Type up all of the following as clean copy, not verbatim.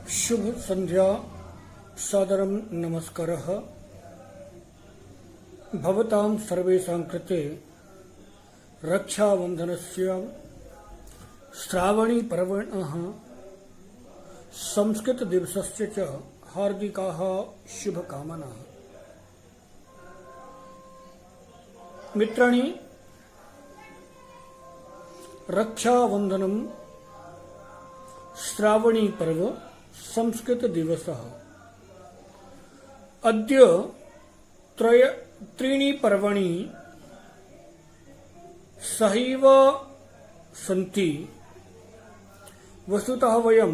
शुभ संध्या सादरं नमस्कारः। भवतां सर्वेषां कृते रक्षाबन्धनस्य श्रावणी पर्वणः संस्कृतदिवसस्य च हार्दिकाः शुभकामनाः। मित्राणि, रक्षाबन्धनं श्रावणी पर्व संस्कृत दिवसः। अद्य त्रीणि पर्वाणि सहैव सन्ति। वस्तुतः वयं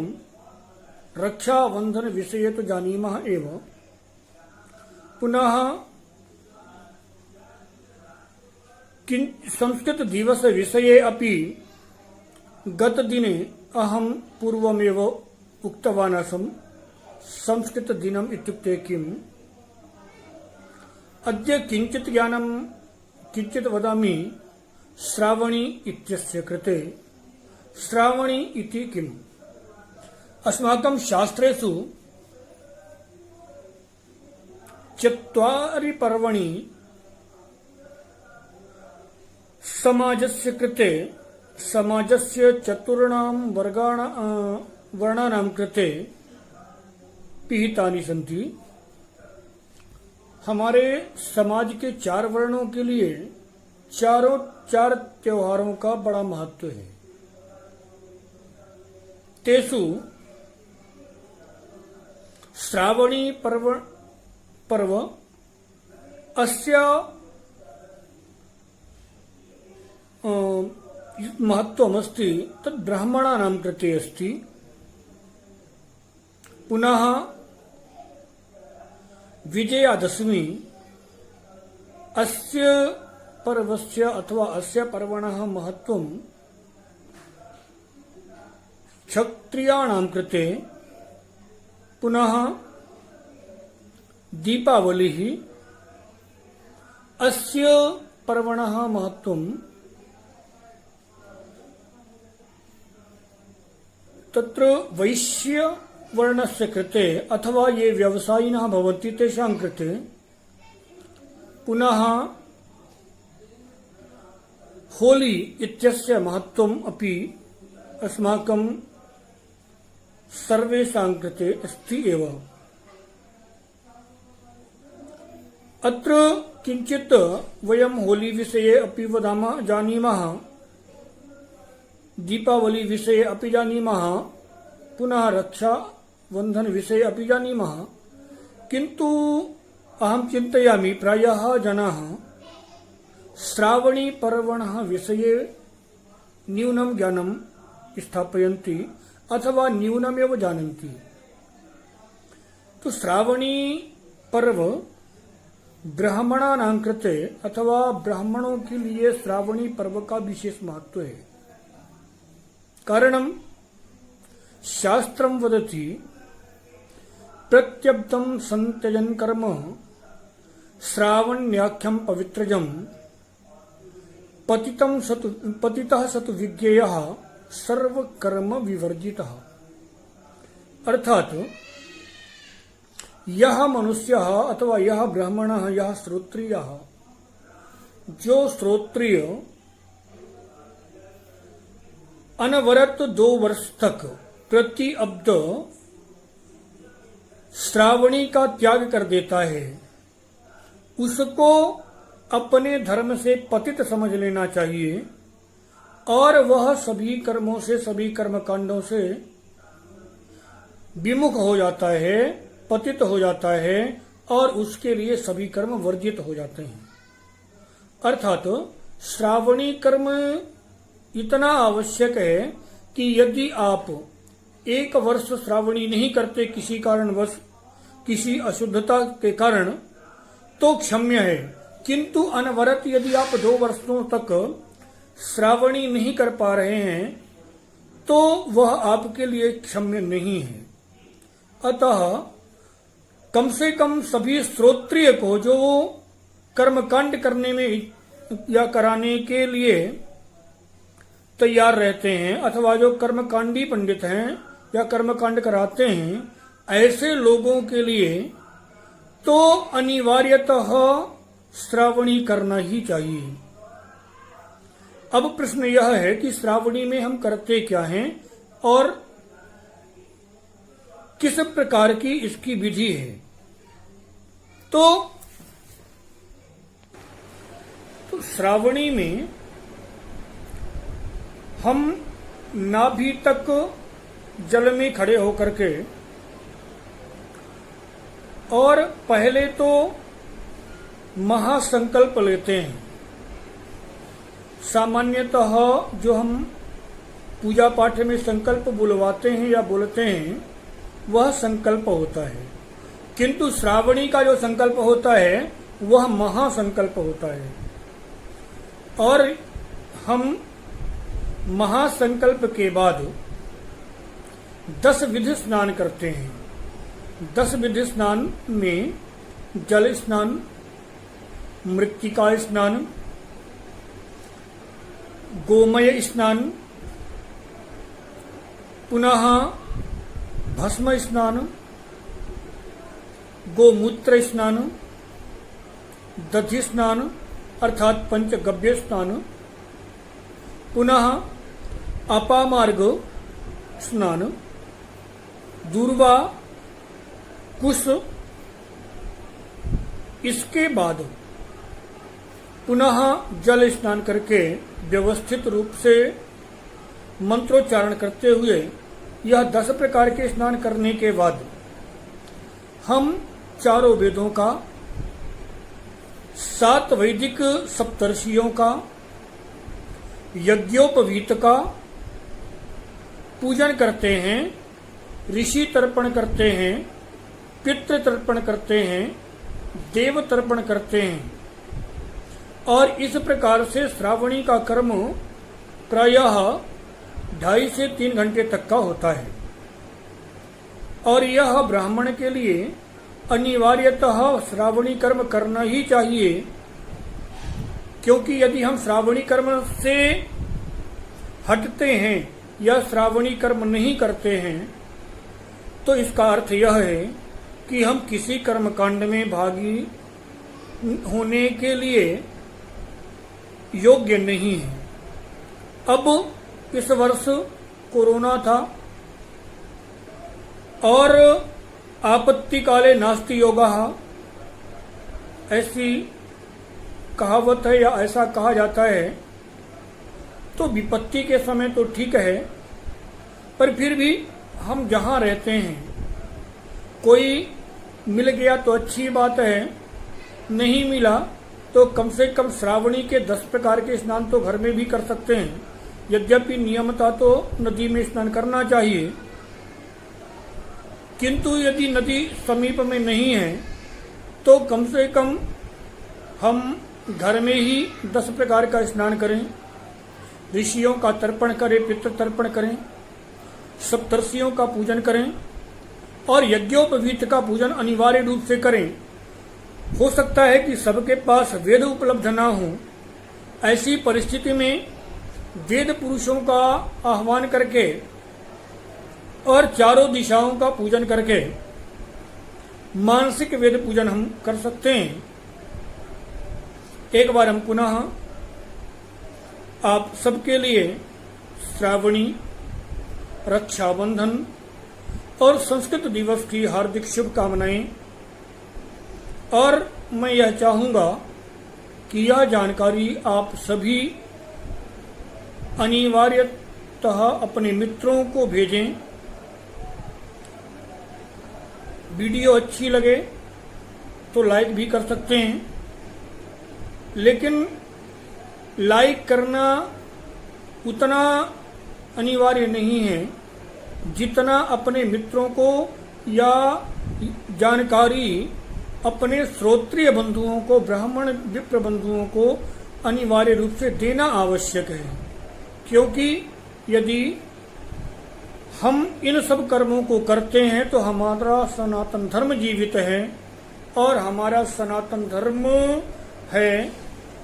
रक्षाबन्धन विषये तो जानीमः एव, पुनः संस्कृत दिवस विषये अपि गतदिने अहं पूर्वमेव उक्तवान् आसम्। संस्कृत दिनम् इत्युक्ते किम्? अद्य किञ्चित् ज्ञानं किञ्चित् वदामि। श्रावणी इत्यस्य कृते श्रावणी इति किम्? अस्माकं शास्त्रेषु 4 पर्वणि समाजस्य कृते, समाजस्य 4 वर्णानां कृते पिहितानि सन्ति। हमारे समाज के 4 वर्णों के लिए चारों 4 त्योहारों का बड़ा महत्व है। तेषु श्रावणी पर्व अस्य महत्वमस्ति तद् ब्राह्मणानां कृते अस्ति। पुनः विजयादशमी अस्य पर्वस्य अथवा अस्य पर्वणः महत्वं क्षत्रियाणां कृते। पुनः दीपावलिः अस्य पर्वणः महत्वं तत्र वैश्य वर्णस्य कृते अथवा ये व्यवसायिनः भवन्ति तेषां कृते। पुनः होली इत्यस्य महत्वम् अपि अस्माकं सर्वेषां कृते अस्ति एव। अत्र किञ्चित् वयं होली विषये अपि वदामः, जानीमः, दीपावली विषये अपि जानीमः, पुनः रक्षाबन्धन विषये अपि जानीमः। किन्तु अहं चिन्तयामि प्रायः जनाः श्रावणी पर्वणः विषये न्यूनं ज्ञानं स्थापयन्ति अथवा न्यूनमेव जानन्ति। तो श्रावणी पर्व ब्राह्मणानां कृते अथवा ब्राह्मणों के लिए श्रावणी पर्व का विशेष महत्व है। कारणं शास्त्रं वदति प्रत्यब्दं संत्यजन् कर्म श्रावण्याख्यं पवित्रजं पतितः सतु विज्ञेयः सर्वकर्म विवर्जितः। अर्थात यह मनुष्यः अथवा यह ब्राह्मणः, यह श्रोत्रियः, जो श्रोत्रिय अनवरत 2 वर्ष तक प्रति अब्द श्रावणी का त्याग कर देता है, उसको अपने धर्म से पतित समझ लेना चाहिए और वह सभी कर्मों से, सभी कर्मकांडों से विमुख हो जाता है, पतित हो जाता है और उसके लिए सभी कर्म वर्जित हो जाते हैं। अर्थात श्रावणी कर्म इतना आवश्यक है कि यदि आप 1 वर्ष श्रावणी नहीं करते किसी कारणवश, किसी अशुद्धता के कारण, तो क्षम्य है। किंतु अनवरत यदि आप 2 वर्षों तक श्रावणी नहीं कर पा रहे हैं तो वह आपके लिए क्षम्य नहीं है। अतः कम से कम सभी श्रोत्रिय को, जो कर्मकांड करने में या कराने के लिए तैयार रहते हैं अथवा जो कर्मकांडी पंडित हैं या कर्मकांड कराते हैं, ऐसे लोगों के लिए तो अनिवार्यतः श्रावणी करना ही चाहिए। अब प्रश्न यह है कि श्रावणी में हम करते क्या हैं और किस प्रकार की इसकी विधि है। तो श्रावणी में हम नाभि तक जल में खड़े होकर के और पहले तो महासंकल्प लेते हैं। सामान्यतः जो हम पूजा पाठ में संकल्प बुलवाते हैं या बोलते हैं वह संकल्प होता है, किंतु श्रावणी का जो संकल्प होता है वह महासंकल्प होता है। और हम महासंकल्प के बाद 10 विधि स्नान करते हैं। 10 विधि स्नान में जल स्नान, मृत्तिका स्नान, गोमय स्नान, पुनः भस्म स्नान, गोमूत्र स्नान, दधि स्नान अर्थात पंचगव्य स्नान, पुनः अपामार्ग स्नान, दूर्वा, कुश, इसके बाद पुनः जल स्नान करके व्यवस्थित रूप से मंत्रोच्चारण करते हुए यह 10 प्रकार के स्नान करने के बाद हम चारों वेदों का, 7 वैदिक सप्तर्षियों का, यज्ञोपवीत का पूजन करते हैं, ऋषि तर्पण करते हैं, पितृ तर्पण करते हैं, देव तर्पण करते हैं। और इस प्रकार से श्रावणी का कर्म प्रायः 2.5 से 3 घंटे तक का होता है। और यह ब्राह्मण के लिए अनिवार्यतः श्रावणी कर्म करना ही चाहिए, क्योंकि यदि हम श्रावणी कर्म से हटते हैं या श्रावणी कर्म नहीं करते हैं तो इसका अर्थ यह है कि हम किसी कर्मकांड में भागी होने के लिए योग्य नहीं है। अब इस वर्ष कोरोना था और आपत्ति काले नास्ति योगः, ऐसी कहावत है या ऐसा कहा जाता है। तो विपत्ति के समय तो ठीक है, पर फिर भी हम जहाँ रहते हैं कोई मिल गया तो अच्छी बात है, नहीं मिला तो कम से कम श्रावणी के 10 प्रकार के स्नान तो घर में भी कर सकते हैं। यद्यपि नियमता तो नदी में स्नान करना चाहिए, किंतु यदि नदी समीप में नहीं है तो कम से कम हम घर में ही 10 प्रकार का स्नान करें, ऋषियों का तर्पण करें, पितृ तर्पण करें, सप्तर्षियों का पूजन करें और यज्ञोपवीत का पूजन अनिवार्य रूप से करें। हो सकता है कि सबके पास वेद उपलब्ध ना हो, ऐसी परिस्थिति में वेद पुरुषों का आह्वान करके और चारों दिशाओं का पूजन करके मानसिक वेद पूजन हम कर सकते हैं। एक बार हम पुनः आप सबके लिए श्रावणी, रक्षाबंधन और संस्कृत दिवस की हार्दिक शुभकामनाएं। और मैं यह चाहूंगा कि यह जानकारी आप सभी अनिवार्यतः अपने मित्रों को भेजें। वीडियो अच्छी लगे तो लाइक भी कर सकते हैं, लेकिन लाइक करना उतना अनिवार्य नहीं है जितना अपने मित्रों को या जानकारी अपने श्रोत्रिय बंधुओं को, ब्राह्मण विप्र बंधुओं को अनिवार्य रूप से देना आवश्यक है। क्योंकि यदि हम इन सब कर्मों को करते हैं तो हमारा सनातन धर्म जीवित है, और हमारा सनातन धर्म है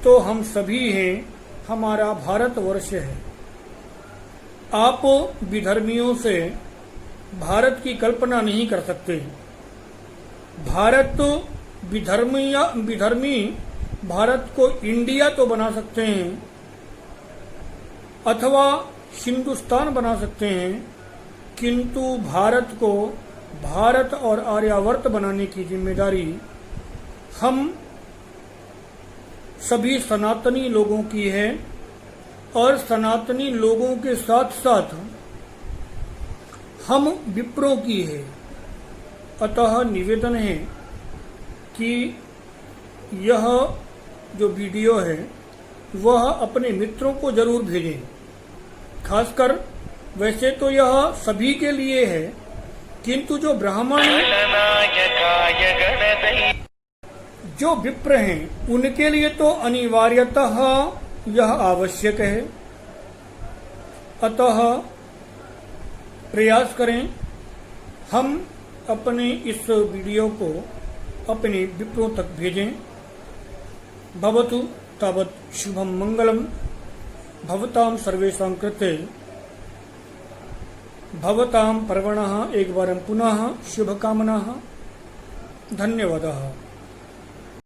तो हम सभी हैं, हमारा भारतवर्ष है। आप विधर्मियों से भारत की कल्पना नहीं कर सकते। भारत तो विधर्मी भारत को इंडिया तो बना सकते हैं अथवा हिंदुस्तान बना सकते हैं, किंतु भारत को भारत और आर्यावर्त बनाने की जिम्मेदारी हम सभी सनातनी लोगों की है और सनातनी लोगों के साथ साथ हम विप्रों की है। अतः निवेदन है कि यह जो वीडियो है वह अपने मित्रों को जरूर भेजें। खासकर वैसे तो यह सभी के लिए है, किंतु जो ब्राह्मण जो विप्र हैं उनके लिए तो अनिवार्यतः यह आवश्यक है। अतः प्रयास करें हम अपने इस वीडियो को अपने विप्रों तक भेजें। भवतु तावत् शुभम मंगलम भवतां सर्वेषां कृते भवतां पर्वणः एक बारं पुनः शुभकामनाः। धन्यवादः।